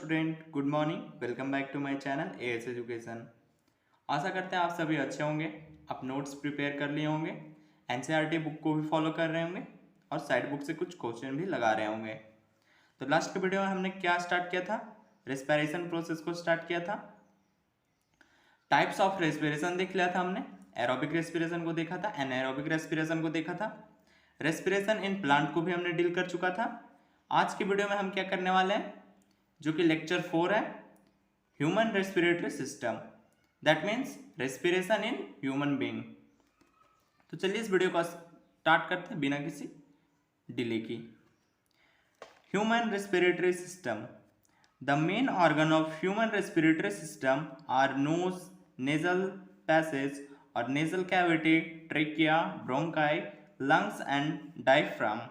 Student, good morning. Welcome back to my channel AS education. आशा करते हैं आप सभी अच्छे होंगे। आप नोट्स प्रिपेयर कर लिए होंगे, एनसीईआरटी बुक को भी फॉलो कर रहे होंगे और साइड बुक से कुछ क्वेश्चन भी लगा रहे होंगे। तो लास्ट के वीडियो में हमने क्या स्टार्ट किया था? रेस्पिरेशन प्रोसेस को स्टार्ट किया था। टाइप्स ऑफ रेस्पिरेशन देख लिया था हमने। एरोबिक रेस्पिरेशन को देखा था, एनाएरोबिक रेस्पिरेशन को देखा था। रेस्पिरेशन इन प्लांट को भी हमने डील कर चुका था। आज की वीडियो में हम क्या करने वाले हैं, जो कि लेक्चर 4 है, human respiratory system, that means respiration in human being. तो चलिए इस वीडियो को स्टार्ट करते हैं बिना किसी डिले की। Human respiratory system, the main organ of human respiratory system are nose, nasal passage और nasal cavity, trachea, bronchi, lungs and diaphragm.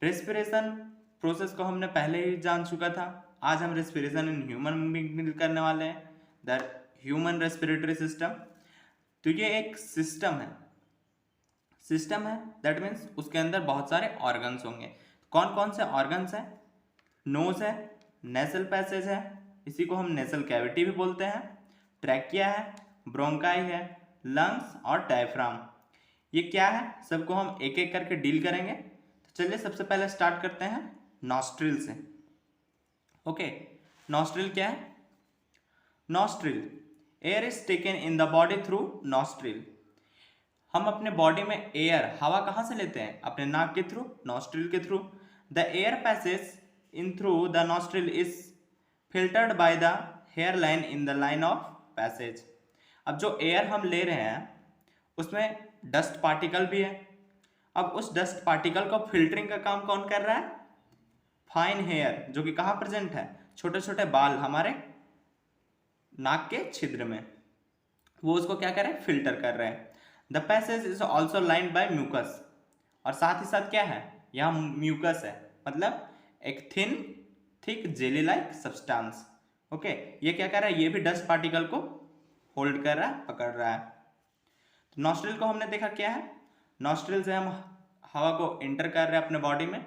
Respiration process को हमने पहले ही जान चुका था। आज हम रेस्पिरेशन इन ह्यूमन बीइंग करने वाले हैं, द ह्यूमन रेस्पिरेटरी सिस्टम। तो ये एक सिस्टम है दैट मीन्स उसके अंदर बहुत सारे ऑर्गन्स होंगे। कौन कौन से ऑर्गन्स हैं? नोज है, नेजल पैसेज है, इसी को हम नेजल कैविटी भी बोलते हैं, ट्रैकिया है, ब्रोंकाई है, लंग्स और डायफ्राम। ये क्या है, सबको हम एक एक करके डील करेंगे। तो चलिए सबसे पहले स्टार्ट करते हैं नॉस्ट्रिल से। ओके, नॉस्ट्रिल क्या है? Nostril, air is taken in the body through nostril. हम अपने बॉडी में एयर, हवा कहाँ से लेते हैं? अपने नाक के थ्रू, नॉस्ट्रिल के through. The air passage in through the nostril is filtered by the hair line in the line of passage. अब जो एयर हम ले रहे हैं उसमें डस्ट पार्टिकल भी है। अब उस डस्ट पार्टिकल को फिल्टरिंग का काम कौन कर रहा है? फाइन हेयर, जो कि कहाँ प्रेजेंट है? छोटे छोटे बाल हमारे नाक के छिद्र में, वो उसको क्या कर रहे हैं? फिल्टर कर रहे हैं। The passage is also lined by mucus, और साथ ही साथ क्या है? यहाँ म्यूकस है, मतलब एक thick jelly like substance. Okay, ये क्या कर रहा है? ये भी डस्ट पार्टिकल को होल्ड कर रहा है, पकड़ रहा है। तो नॉस्ट्रिल को हमने देखा क्या है, नॉस्ट्रिल से हम हवा को इंटर कर रहे हैं अपने बॉडी में।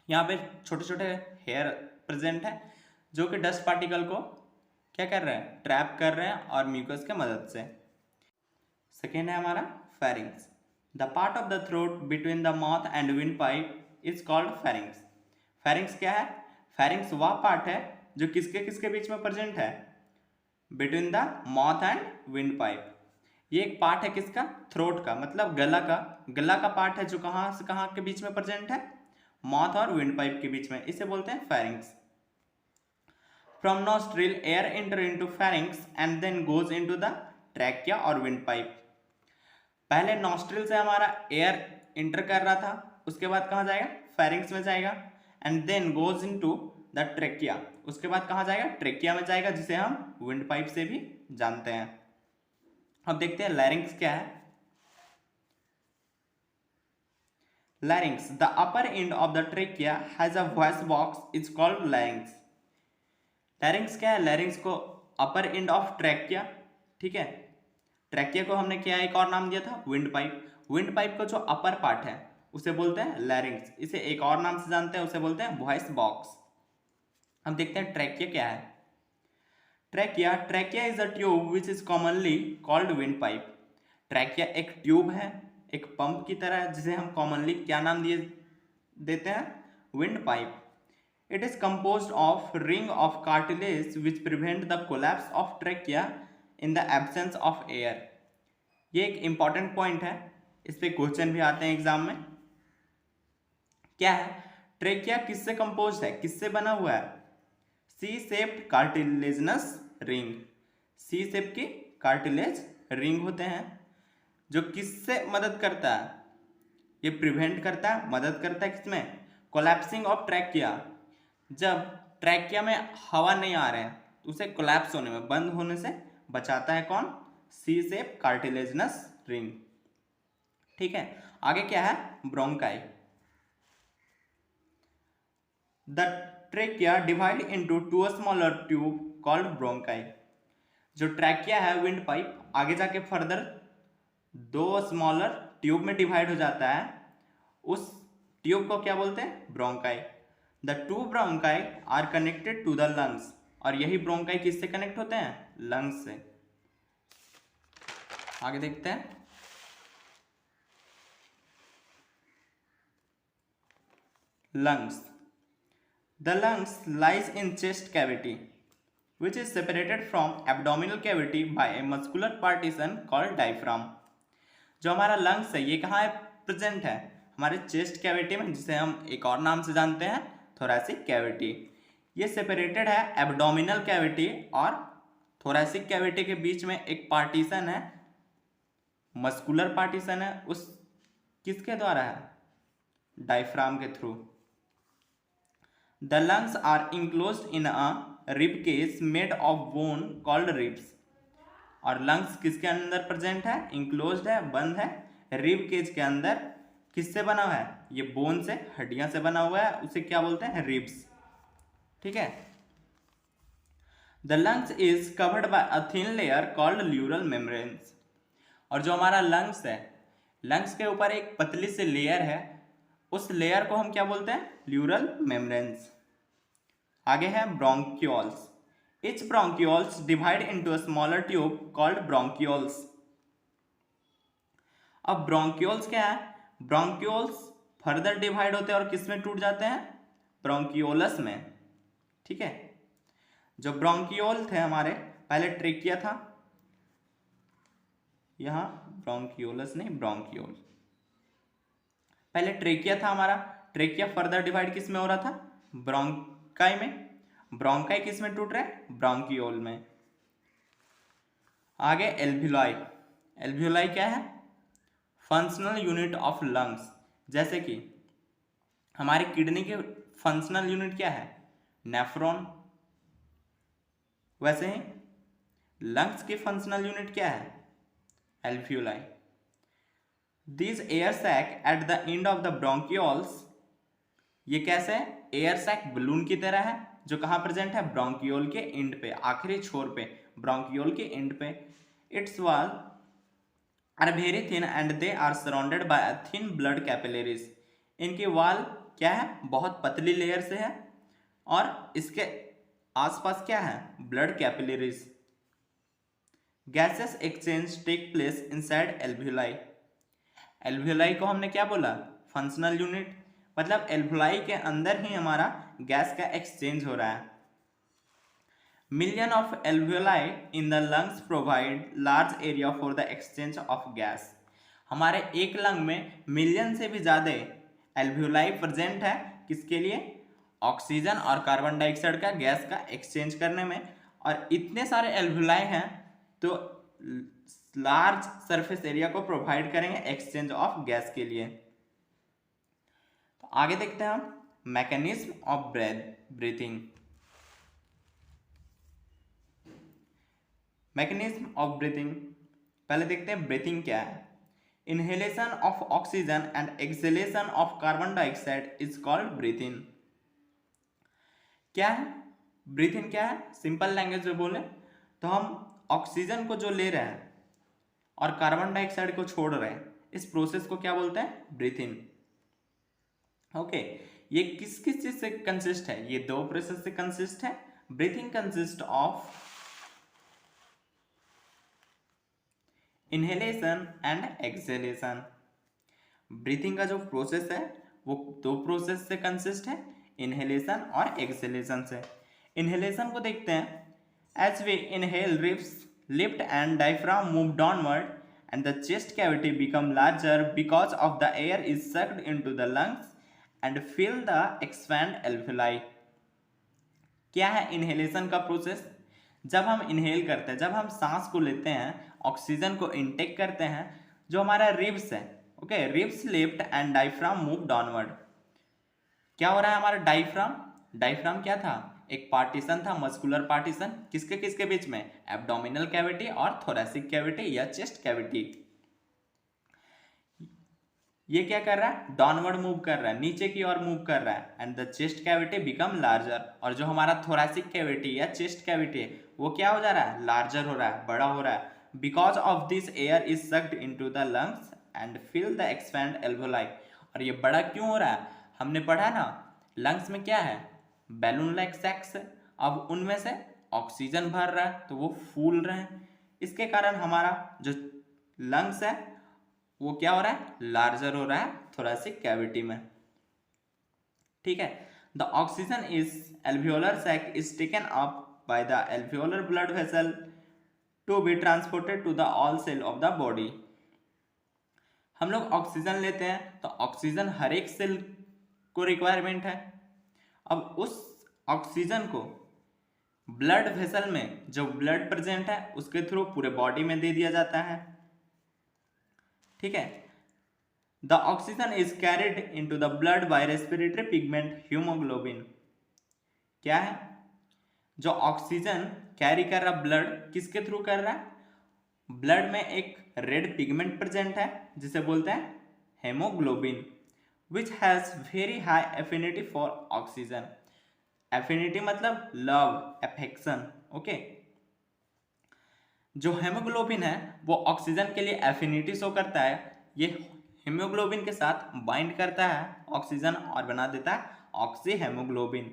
यहाँ पे छोटे छोटे हेयर प्रेजेंट है जो कि डस्ट पार्टिकल को क्या कर रहे हैं? ट्रैप कर रहे हैं और म्यूकस के मदद से। सेकेंड है हमारा pharynx, the part of the throat between the mouth and wind pipe is called pharynx. Pharynx क्या है? फेरिंग्स वह पार्ट है जो किसके किसके बीच में प्रेजेंट है? Between the mouth and wind pipe. ये एक पार्ट है किसका? थ्रोट का, मतलब गला का पार्ट है जो कहाँ से कहाँ के बीच में प्रेजेंट है? माउथ और विंड पाइप के बीच में। इसे बोलते हैं pharynx. From nostril air enter into pharynx and then goes into the trachea और विंड पाइप। पहले नॉस्ट्रिल से हमारा एयर इंटर कर रहा था, उसके बाद कहाँ जाएगा? फेरिंग्स में जाएगा, and then goes into the trachea. उसके बाद कहाँ जाएगा? ट्रैकिया में जाएगा, जिसे हम विंड पाइप से भी जानते हैं। अब देखते हैं लैरिंग्स क्या है। Larynx, the upper end of the trachea has a voice box, is called larynx. Larynx क्या है? Larynx को upper end of trachea, ठीक है, ट्रैकिया को हमने क्या एक और नाम दिया था? Wind pipe. विंड पाइप का जो अपर पार्ट है उसे बोलते हैं लैरिंग्स। इसे एक और नाम से जानते हैं, उसे बोलते हैं वॉइस बॉक्स। अब देखते हैं ट्रैकिया क्या है। Trachea is a tube which is commonly called wind pipe. Trachea एक ट्यूब है, एक पंप की तरह, जिसे हम कॉमनली क्या नाम देते हैं? Wind pipe. It is composed of ring of cartilage which prevent the collapse of trachea in the absence of air. ये एक इंपॉर्टेंट पॉइंट है, इस पे क्वेश्चन भी आते हैं एग्जाम में। क्या है? ट्रैकिया किससे कंपोज्ड है, किससे बना हुआ है? C shaped cartilaginous ring. C shape की कार्टिलेज रिंग होते हैं, जो किससे मदद करता है? ये प्रिवेंट करता है, मदद करता है किसमें? Collapsing of trachea. जब ट्रैकिया में हवा नहीं आ रहे हैं तो उसे कोलैप्स होने में, बंद होने से बचाता है कौन? सी शेप कार्टिलेजनस रिंग। ठीक है, आगे क्या है? Bronchi. The trachea divide into two smaller tube called bronchi. जो ट्रैकिया है विंड पाइप, आगे जाके फर्दर दो स्मॉलर ट्यूब में डिवाइड हो जाता है, उस ट्यूब को क्या बोलते हैं? Bronchi. The two bronchi are connected to the lungs, और यही ब्रोंकाई किससे कनेक्ट होते हैं? लंग्स से। आगे देखते हैं। Lungs, the lungs lies in chest cavity which is separated from abdominal cavity by a muscular partition called diaphragm। जो हमारा लंग्स है ये कहाँ है प्रेजेंट है? हमारे चेस्ट कैविटी में, जिसे हम एक और नाम से जानते हैं थोरैसिक कैविटी। ये सेपरेटेड है एब्डोमिनल कैविटी और थोरैसिक कैविटी के बीच में एक पार्टीशन है, मस्कुलर पार्टीशन है, उस किसके द्वारा है? डायफ्राम के through. The lungs are enclosed in a rib case made of bone called ribs, और लंग्स किसके अंदर प्रेजेंट है? इंक्लोज्ड है, बंद है रिब केज के अंदर। किससे बना हुआ है? ये बोन से, हड्डियां से बना हुआ है, उसे क्या बोलते हैं? रिब्स। ठीक है। The lungs is covered by a thin layer called pleural membranes, और जो हमारा लंग्स है, लंग्स के ऊपर एक पतली सी लेयर है, उस लेयर को हम क्या बोलते हैं? ल्यूरल मेम्ब्रेन्स। आगे है bronchioles. Each bronchioles divide into a smaller tube called bronchioles। अब ब्रोंक्यूल्स क्या है? ब्रोंक्यूल्स फर्दर डिवाइड होते हैं और किस में टूट जाते हैं? ब्रोंक्यूलस में। ठीक है। जो ब्रोंक्यूल थे हमारे, पहले ट्रेकिया था, यहां ब्रोंक्यूलस नहीं ब्रोंक्यूल, पहले ट्रेकिया था हमारा। ट्रेकिया फर्दर डिवाइड किस में हो रहा था? ब्रोंकाई में। ब्रोंकाई किस में टूट रहा है? ब्रोंक्यूल में। आगे एल्व्यूलाई। एल्व्यूलाई क्या है? Functional unit of lungs. जैसे कि हमारी किडनी के फंक्शनल यूनिट क्या है? नेफ्रॉन। वैसे ही लंग्स की फंक्शनल यूनिट क्या है? Alveoli. This air sac at the end of the bronchioles, ये कैसे है? एयर सैक बलून की तरह है, जो कहाँ प्रेजेंट है? ब्रोंक्यूल के एंड पे, आखिरी छोर पे, ब्रोंक्यूल के एंड पे। Its wall are very thin and they are surrounded by a thin blood capillaries. इनकी वॉल क्या है? बहुत पतली लेयर से है, और इसके आसपास क्या है? Blood capillaries. Gases exchange take place inside alveoli. Alveoli को हमने क्या बोला? फंक्शनल यूनिट, मतलब एल्व्यूलाई के अंदर ही हमारा गैस का एक्सचेंज हो रहा है। Million of alveoli in the lungs provide large area for the exchange of gas. हमारे एक लंग में मिलियन से भी ज्यादा एल्व्यूलाई प्रेजेंट है, किसके लिए? ऑक्सीजन और कार्बन डाइऑक्साइड का गैस का एक्सचेंज करने में। और इतने सारे एल्व्यूलाई हैं तो लार्ज सरफेस एरिया को प्रोवाइड करेंगे एक्सचेंज ऑफ गैस के लिए। तो आगे देखते हैं हम mechanism of breathing. Mechanism of breathing, पहले देखते हैं ब्रीथिंग क्या है। Inhalation of oxygen and exhalation of carbon dioxide is called breathing. क्या है ब्रीथिंग? क्या है? सिंपल लैंग्वेज में बोले तो हम ऑक्सीजन को जो ले रहे हैं और कार्बन डाइऑक्साइड को छोड़ रहे हैं, इस प्रोसेस को क्या बोलते हैं? ब्रीथिंग। ओके। ये किस किस चीज से कंसिस्ट है? ये दो प्रोसेस से कंसिस्ट है। Breathing consist of inhalation and exhalation. Breathing का जो प्रोसेस है वो दो प्रोसेस से कंसिस्ट है, इनहेलेशन और एक्सहेलेशन से। इनहेलेशन को देखते हैं। As we inhale lift and diaphragm move downward and the chest cavity become larger because of the air is sucked into the lungs and fill the expand alveoli। क्या है inhalation का process? जब हम inhale करते हैं, जब हम सांस को लेते हैं, ऑक्सीजन को इनटेक करते हैं, जो हमारा रिब्स है, okay, ribs lift and diaphragm move downward. क्या हो रहा है हमारा डायफ्राम? डायफ्राम क्या था? एक पार्टीशन था, मस्कुलर पार्टीशन, किसके किसके बीच में? एब्डोमिनल कैविटी और थोरैसिक कैविटी या चेस्ट कैविटी। ये क्या कर रहा है? डाउनवर्ड मूव कर रहा है, नीचे की ओर मूव कर रहा है। And the chest cavity become larger, और जो हमारा थोरैसिक कैविटी या चेस्ट कैविटी है वो क्या हो जा रहा है? लार्जर हो रहा है, बड़ा हो रहा है। Because of this air is sucked into the lungs and fill the expand alveoli. और ये बड़ा क्यों हो रहा है? हमने पढ़ा ना लंग्स में क्या है, बैलून लाइक सैक्स है, अब उनमें से ऑक्सीजन भर रहा है तो वो फूल रहे हैं, इसके कारण हमारा जो लंग्स है वो क्या हो रहा है, लार्जर हो रहा है थोरेसिक कैविटी में। ठीक है, the oxygen is alveolar sac is taken up by the alveolar blood vessel to be transported to the all cell of the body. हम लोग ऑक्सीजन लेते हैं तो ऑक्सीजन हर एक सेल को रिक्वायरमेंट है। अब उस ऑक्सीजन को ब्लड वेसल में जो ब्लड प्रेजेंट है उसके थ्रू पूरे बॉडी में दे दिया जाता है। ठीक है, the oxygen is carried into the blood bye respiratory pigment haemoglobin. क्या है, जो ऑक्सीजन कैरी कर रहा ब्लड किसके थ्रू कर रहा है, ब्लड में एक रेड पिगमेंट प्रेजेंट है जिसे बोलते हैं haemoglobin, which has very high affinity for oxygen. Affinity मतलब लव, अफेक्शन। ओके, जो हेमोग्लोबिन है वो ऑक्सीजन के लिए एफिनिटी शो करता है, ये हेमोग्लोबिन के साथ बाइंड करता है ऑक्सीजन और बना देता है ऑक्सी हेमोग्लोबिन,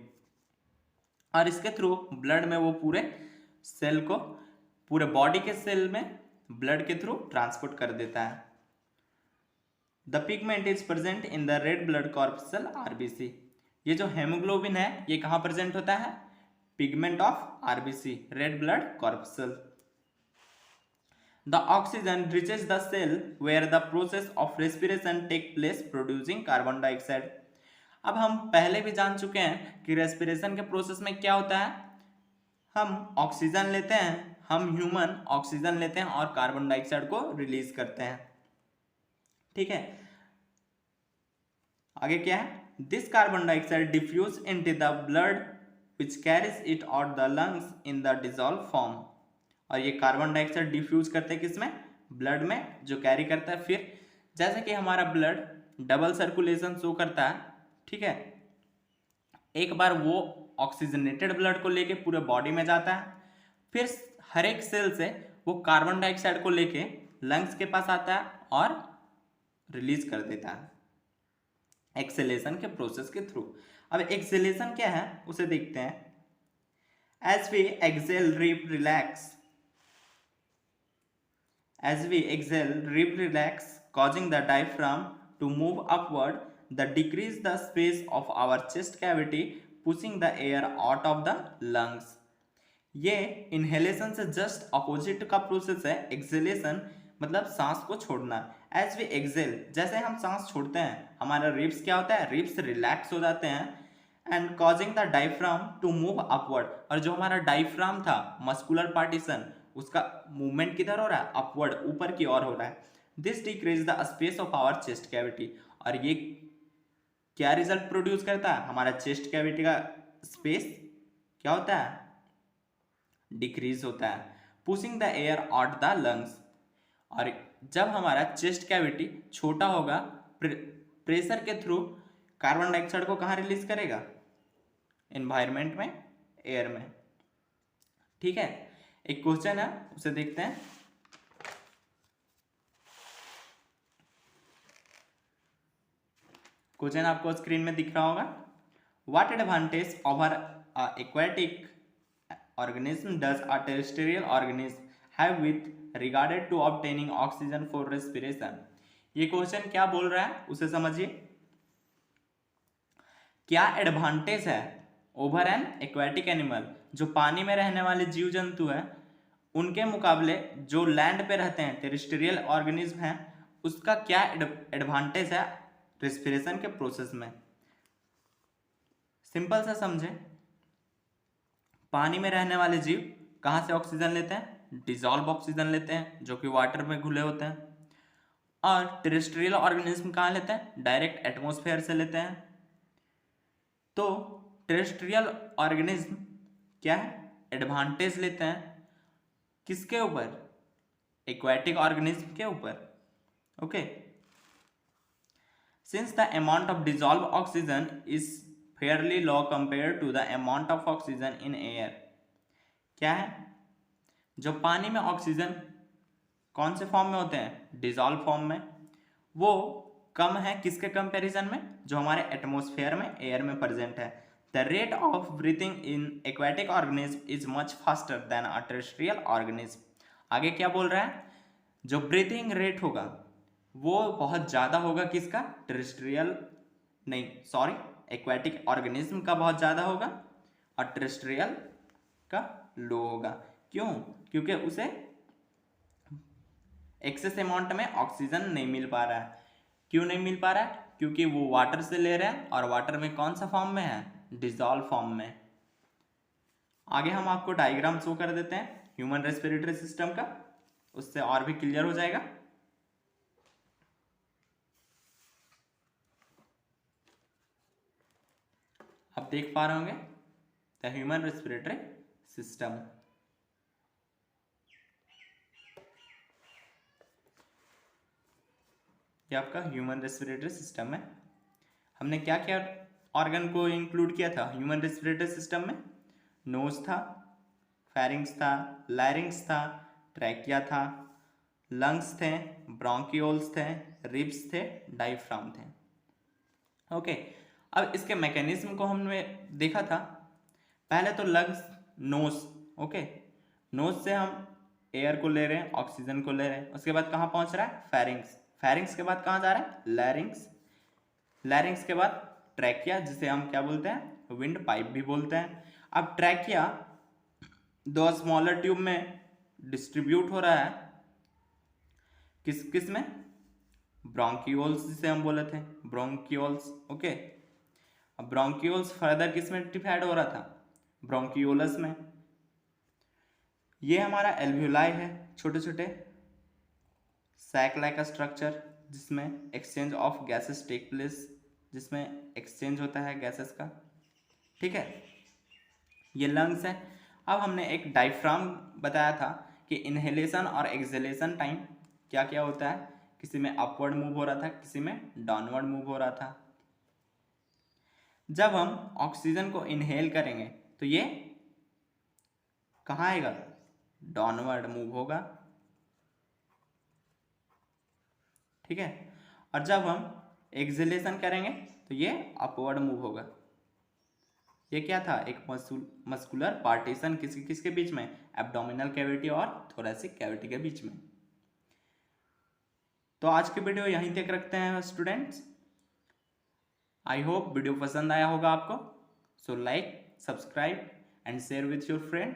और इसके थ्रू ब्लड में वो पूरे सेल को, पूरे बॉडी के सेल में ब्लड के थ्रू ट्रांसपोर्ट कर देता है। The pigment is present in the red blood corpuscle RBC. ये जो हेमोग्लोबिन है ये कहाँ प्रेजेंट होता है, pigment of RBC, red blood corpuscle. The oxygen reaches the cell where the process of respiration take place producing carbon dioxide। अब हम पहले भी जान चुके हैं कि रेस्पिरेशन के प्रोसेस में क्या होता है, हम ऑक्सीजन लेते हैं, हम ह्यूमन ऑक्सीजन लेते हैं और कार्बन डाइऑक्साइड को रिलीज करते हैं। ठीक है, आगे क्या है, this carbon dioxide diffuse into the blood which carries it out the lungs in the dissolve form. और ये कार्बन डाइऑक्साइड डिफ्यूज करते हैं किसमें, ब्लड में, जो कैरी करता है। फिर जैसे कि हमारा ब्लड डबल सर्कुलेशन शो करता है, ठीक है, एक बार वो ऑक्सीजनेटेड ब्लड को लेके पूरे बॉडी में जाता है, फिर हर एक सेल से वो कार्बन डाइऑक्साइड को लेके लंग्स के पास आता है और रिलीज कर देता है एक्सेलेशन के प्रोसेस के थ्रू। अब एक्सेलेशन क्या है उसे देखते हैं। As we exhale, rib relax. As we exhale, rib relax, causing the diaphragm to move upward. The decrease the space of our chest cavity, pushing the air out of the lungs. ये inhalation से just opposite का process है। Acceleration मतलब सांस को छोड़ना। As we Excel, जैसे हम सांस छोड़ते हैं हमारा रिब्स क्या होता है, रिब्स रिलैक्स हो जाते हैं, and causing the diaphragm to move upward. और जो हमारा डायफ्राम था, मस्कुलर पार्टीशन, उसका मूवमेंट किधर हो रहा है, अपवर्ड, ऊपर की ओर हो रहा है। This decrease the space of our chest cavity. और ये क्या रिजल्ट प्रोड्यूस करता है, हमारा चेस्ट कैविटी का स्पेस क्या होता है, डिक्रीज होता है, pushing the air out the lungs. और जब हमारा चेस्ट कैविटी छोटा होगा, प्रेशर के थ्रू कार्बन डाइऑक्साइड को कहाँ रिलीज करेगा, एनवायरमेंट में, एयर में। ठीक है, एक क्वेश्चन है उसे देखते हैं। क्वेश्चन आपको स्क्रीन में दिख रहा होगा। What advantage over aquatic organism does a terrestrial organism have with regarded to obtaining oxygen for respiration। ये क्वेश्चन क्या बोल रहा है उसे समझिए। क्या एडवांटेज है ओवर एन एक्वाटिक एनिमल, जो पानी में रहने वाले जीव जंतु हैं उनके मुकाबले जो लैंड पे रहते हैं टेरेस्ट्रियल ऑर्गेनिज्म हैं, उसका क्या एडवांटेज है रेस्पिरेशन के प्रोसेस में। सिंपल सा समझे, पानी में रहने वाले जीव कहाँ से ऑक्सीजन लेते हैं, डिजॉल्व ऑक्सीजन लेते हैं जो कि वाटर में घुले होते हैं। और टेरेस्ट्रियल ऑर्गेनिज्म कहाँ लेते हैं, डायरेक्ट एटमॉस्फेयर से लेते हैं। तो टेरेस्ट्रियल ऑर्गेनिज्म क्या है, एडवांटेज लेते हैं किसके ऊपर, एक्वाटिक ऑर्गेनिज्म के ऊपर। Okay, since the amount of dissolve oxygen is fairly low compared to the amount of oxygen in air। क्या है, जो पानी में ऑक्सीजन कौन से फॉर्म में होते हैं, डिजॉल्व फॉर्म में, वो कम है किसके कंपैरिजन में, जो हमारे एटमॉस्फेयर में एयर में प्रेजेंट है। The rate of breathing in aquatic organism is much faster than a terrestrial organism. आगे क्या बोल रहा है, जो ब्रीथिंग रेट होगा वो बहुत ज़्यादा होगा किसका, टेरेस्ट्रियल नहीं सॉरी एक्वेटिक ऑर्गेनिज्म का बहुत ज़्यादा होगा और टेरेस्ट्रियल का लो होगा। क्यों, क्योंकि उसे एक्सेस अमाउंट में ऑक्सीजन नहीं मिल पा रहा है। क्यों नहीं मिल पा रहा है, क्योंकि वो वाटर से ले रहे हैं और वाटर में कौन सा फॉर्म में है, डिजॉल्व फॉर्म में। आगे हम आपको डायग्राम शो कर देते हैं ह्यूमन रेस्पिरेटरी सिस्टम का, उससे और भी क्लियर हो जाएगा। आप देख पा रहे होंगे द ह्यूमन रेस्पिरेटरी सिस्टम। ये आपका ह्यूमन रेस्पिरेटरी सिस्टम है। हमने क्या क्या ऑर्गन को इंक्लूड किया था ह्यूमन रेस्पिरेटरी सिस्टम में, नोज था, फेरिंग्स था, लैरिंग्स था, ट्रैकिया था, लंग्स थे, ब्रोंकियोल्स थे, रिब्स थे, डायफ्राम थे। ओके, अब इसके मैकेनिज्म को हमने देखा था। पहले तो लंग्स, नोज, ओके, नोज से हम एयर को ले रहे हैं, ऑक्सीजन को ले रहे हैं। उसके बाद कहाँ पहुंच रहा है, फेरिंग्स, फेरिंग्स के बाद कहाँ जा रहा है, लैरिंग्स, लैरिंग्स के बाद ट्रैकिया, जिसे हम क्या बोलते हैं, विंड पाइप भी बोलते हैं। अब ट्रैकिया दो स्मॉलर ट्यूब में डिस्ट्रीब्यूट हो रहा है, किस किस में, ब्रोंकियोल्स जिसे हम बोले थे, ब्रोंकियोल्स। ओके, अब ब्रोंकियोल्स फर्दर किस में डिवाइड हो रहा था, ब्रोंकियोलस में। ये हमारा एल्वियोलाई है, छोटे छोटे सैक लाइक स्ट्रक्चर, जिसमें exchange of gases take place, जिसमें एक्सचेंज होता है गैसेस का, ठीक है। ये लंग्स है। अब हमने एक डायफ्राम बताया था कि इनहेलेशन और एक्सहेलेशन टाइम क्या क्या होता है, किसी में अपवर्ड मूव हो रहा था, किसी में डाउनवर्ड मूव हो रहा था। जब हम ऑक्सीजन को इनहेल करेंगे तो ये कहाँ आएगा, डाउनवर्ड मूव होगा, ठीक है। और जब हम एक्सहेलेशन करेंगे तो ये अपवर्ड मूव होगा। ये क्या था, एक मस्कुलर पार्टीशन किसके किसके बीच में, एब्डोमिनल कैविटी और थोरैसिक कैविटी के बीच में। तो आज की वीडियो यहीं तक रखते हैं स्टूडेंट्स। आई होप वीडियो पसंद आया होगा आपको। So like, subscribe and share with your friend.